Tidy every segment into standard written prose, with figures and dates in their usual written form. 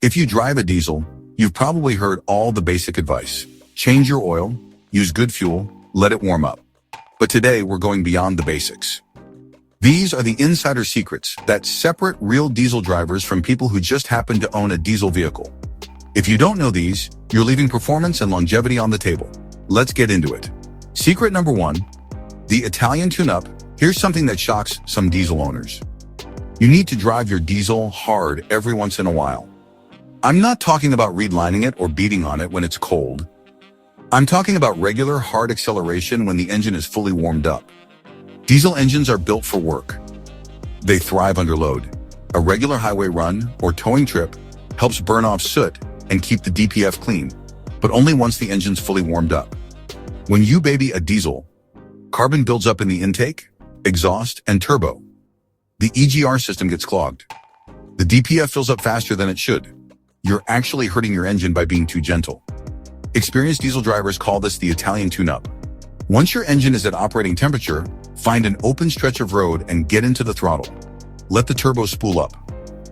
If you drive a diesel, you've probably heard all the basic advice. Change your oil, use good fuel, let it warm up. But today we're going beyond the basics. These are the insider secrets that separate real diesel drivers from people who just happen to own a diesel vehicle. If you don't know these, you're leaving performance and longevity on the table. Let's get into it. Secret number 1, the Italian tune-up. Here's something that shocks some diesel owners. You need to drive your diesel hard every once in a while. I'm not talking about redlining it or beating on it when it's cold. I'm talking about regular hard acceleration when the engine is fully warmed up. Diesel engines are built for work. They thrive under load. A regular highway run or towing trip helps burn off soot and keep the DPF clean, but only once the engine's fully warmed up. When you baby a diesel, carbon builds up in the intake, exhaust, and turbo. The EGR system gets clogged. The DPF fills up faster than it should. You're actually hurting your engine by being too gentle. Experienced diesel drivers call this the Italian tune-up. Once your engine is at operating temperature, find an open stretch of road and get into the throttle. Let the turbo spool up.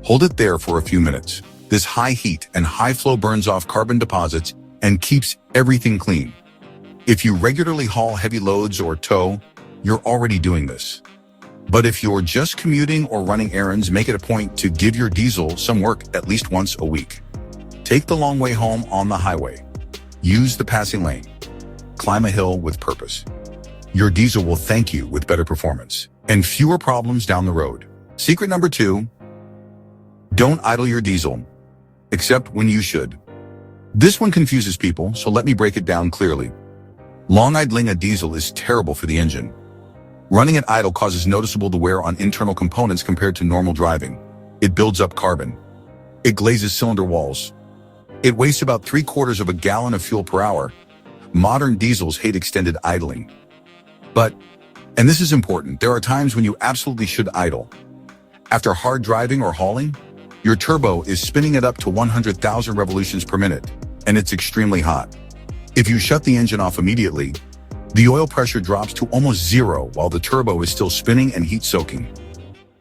Hold it there for a few minutes. This high heat and high flow burns off carbon deposits and keeps everything clean. If you regularly haul heavy loads or tow, you're already doing this. But if you're just commuting or running errands, make it a point to give your diesel some work at least once a week. Take the long way home on the highway. Use the passing lane. Climb a hill with purpose. Your diesel will thank you with better performance and fewer problems down the road. Secret number 2, don't idle your diesel, except when you should. This one confuses people, so let me break it down clearly. Long idling a diesel is terrible for the engine. Running it idle causes noticeable wear on internal components compared to normal driving. It builds up carbon. It glazes cylinder walls. It wastes about 3/4 of a gallon of fuel per hour. Modern diesels hate extended idling. But, and this is important, there are times when you absolutely should idle. After hard driving or hauling, your turbo is spinning it up to 100,000 revolutions per minute, and it's extremely hot. If you shut the engine off immediately, the oil pressure drops to almost zero while the turbo is still spinning and heat soaking.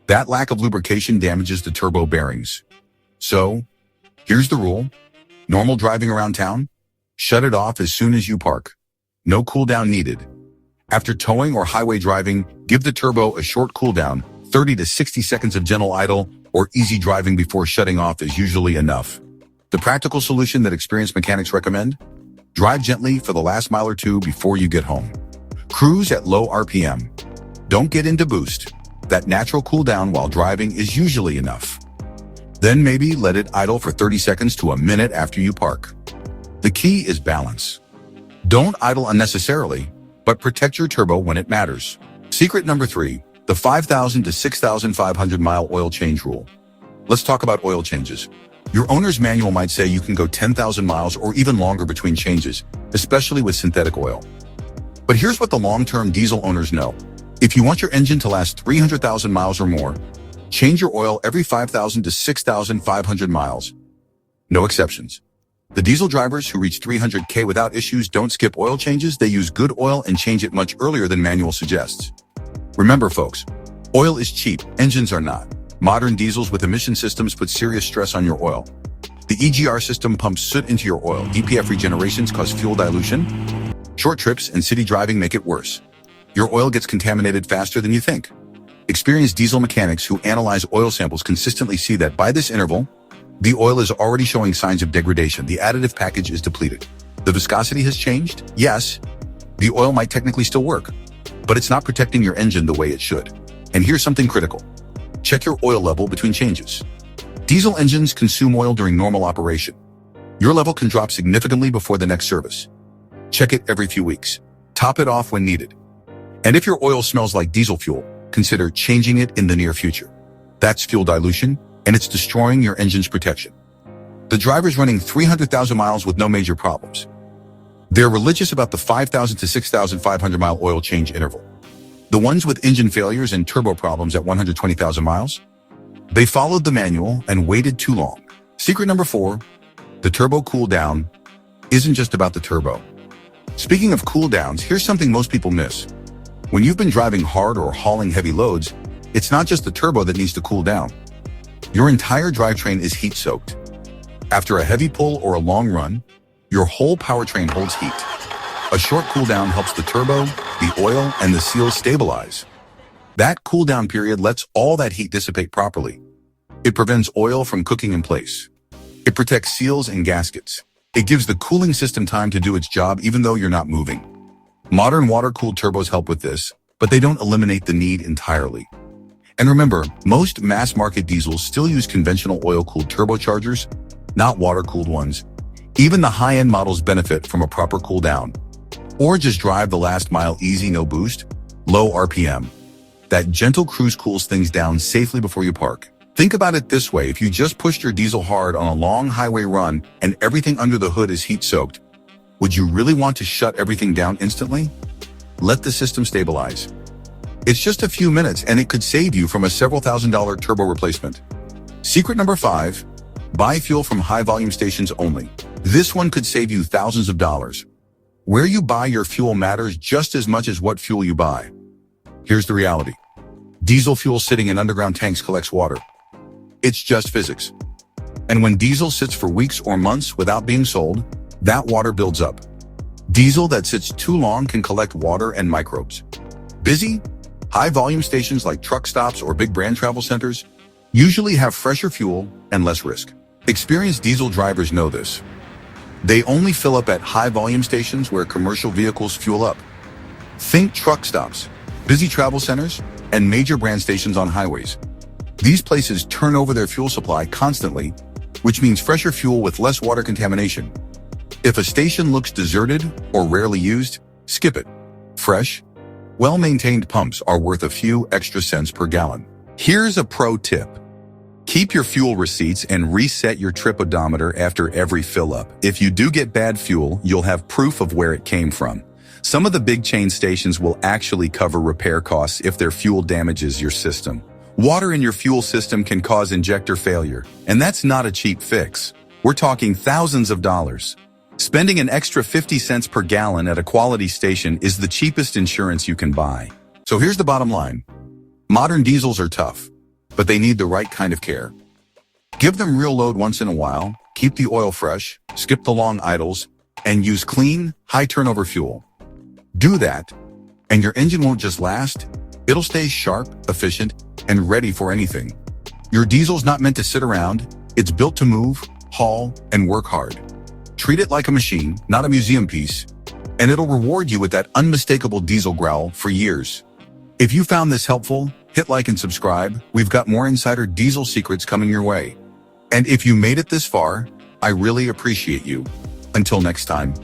That lack of lubrication damages the turbo bearings. So, here's the rule. Normal driving around town, shut it off as soon as you park. No cool down needed. After towing or highway driving, give the turbo a short cool down. 30 to 60 seconds of gentle idle or easy driving before shutting off is usually enough. The practical solution that experienced mechanics recommend? Drive gently for the last mile or two before you get home. Cruise at low RPM. Don't get into boost. That natural cool down while driving is usually enough. Then maybe let it idle for 30 seconds to a minute after you park. The key is balance. Don't idle unnecessarily, but protect your turbo when it matters. Secret number 3, the 5,000 to 6,500 mile oil change rule. Let's talk about oil changes. Your owner's manual might say you can go 10,000 miles or even longer between changes, especially with synthetic oil. But here's what the long-term diesel owners know. If you want your engine to last 300,000 miles or more, change your oil every 5,000 to 6,500 miles. No exceptions. The diesel drivers who reach 300K without issues don't skip oil changes, they use good oil and change it much earlier than manual suggests. Remember folks, oil is cheap, engines are not. Modern diesels with emission systems put serious stress on your oil. The EGR system pumps soot into your oil. DPF regenerations cause fuel dilution. Short trips and city driving make it worse. Your oil gets contaminated faster than you think. Experienced diesel mechanics who analyze oil samples consistently see that by this interval, the oil is already showing signs of degradation. The additive package is depleted. The viscosity has changed? Yes. The oil might technically still work, but it's not protecting your engine the way it should. And here's something critical. Check your oil level between changes. Diesel engines consume oil during normal operation. Your level can drop significantly before the next service. Check it every few weeks. Top it off when needed. And if your oil smells like diesel fuel, consider changing it in the near future. That's fuel dilution, and it's destroying your engine's protection. The driver's running 300,000 miles with no major problems. They're religious about the 5,000 to 6,500 mile oil change interval. The ones with engine failures and turbo problems at 120,000 miles, they followed the manual and waited too long. Secret number 4, the turbo cool down isn't just about the turbo. Speaking of cool downs, here's something most people miss. When you've been driving hard or hauling heavy loads, it's not just the turbo that needs to cool down. Your entire drivetrain is heat soaked. After a heavy pull or a long run, your whole powertrain holds heat. A short cooldown helps the turbo, the oil, and the seals stabilize. That cooldown period lets all that heat dissipate properly. It prevents oil from cooking in place. It protects seals and gaskets. It gives the cooling system time to do its job even though you're not moving. Modern water-cooled turbos help with this, but they don't eliminate the need entirely. And remember, most mass-market diesels still use conventional oil-cooled turbochargers, not water-cooled ones. Even the high-end models benefit from a proper cool-down. Or just drive the last mile easy, no boost, low RPM. That gentle cruise cools things down safely before you park. Think about it this way: if you just pushed your diesel hard on a long highway run and everything under the hood is heat-soaked, would you really want to shut everything down instantly? Let the system stabilize. It's just a few minutes and it could save you from a several $1,000 turbo replacement. Secret number 5, buy fuel from high-volume stations only. This one could save you thousands of dollars. Where you buy your fuel matters just as much as what fuel you buy. Here's the reality. Diesel fuel sitting in underground tanks collects water. It's just physics. And when diesel sits for weeks or months without being sold, that water builds up. Diesel that sits too long can collect water and microbes. Busy, high-volume stations like truck stops or big brand travel centers usually have fresher fuel and less risk. Experienced diesel drivers know this. They only fill up at high-volume stations where commercial vehicles fuel up. Think truck stops, busy travel centers, and major brand stations on highways. These places turn over their fuel supply constantly, which means fresher fuel with less water contamination. If a station looks deserted or rarely used, skip it. Fresh, well-maintained pumps are worth a few extra cents per gallon. Here's a pro tip. Keep your fuel receipts and reset your trip odometer after every fill-up. If you do get bad fuel, you'll have proof of where it came from. Some of the big chain stations will actually cover repair costs if their fuel damages your system. Water in your fuel system can cause injector failure, and that's not a cheap fix. We're talking thousands of dollars. Spending an extra 50 cents per gallon at a quality station is the cheapest insurance you can buy. So here's the bottom line. Modern diesels are tough, but they need the right kind of care. Give them real load once in a while, keep the oil fresh, skip the long idles, and use clean, high-turnover fuel. Do that, and your engine won't just last, it'll stay sharp, efficient, and ready for anything. Your diesel's not meant to sit around, it's built to move, haul, and work hard. Treat it like a machine, not a museum piece, and it'll reward you with that unmistakable diesel growl for years. If you found this helpful, hit like and subscribe. We've got more insider diesel secrets coming your way. And if you made it this far, I really appreciate you. Until next time.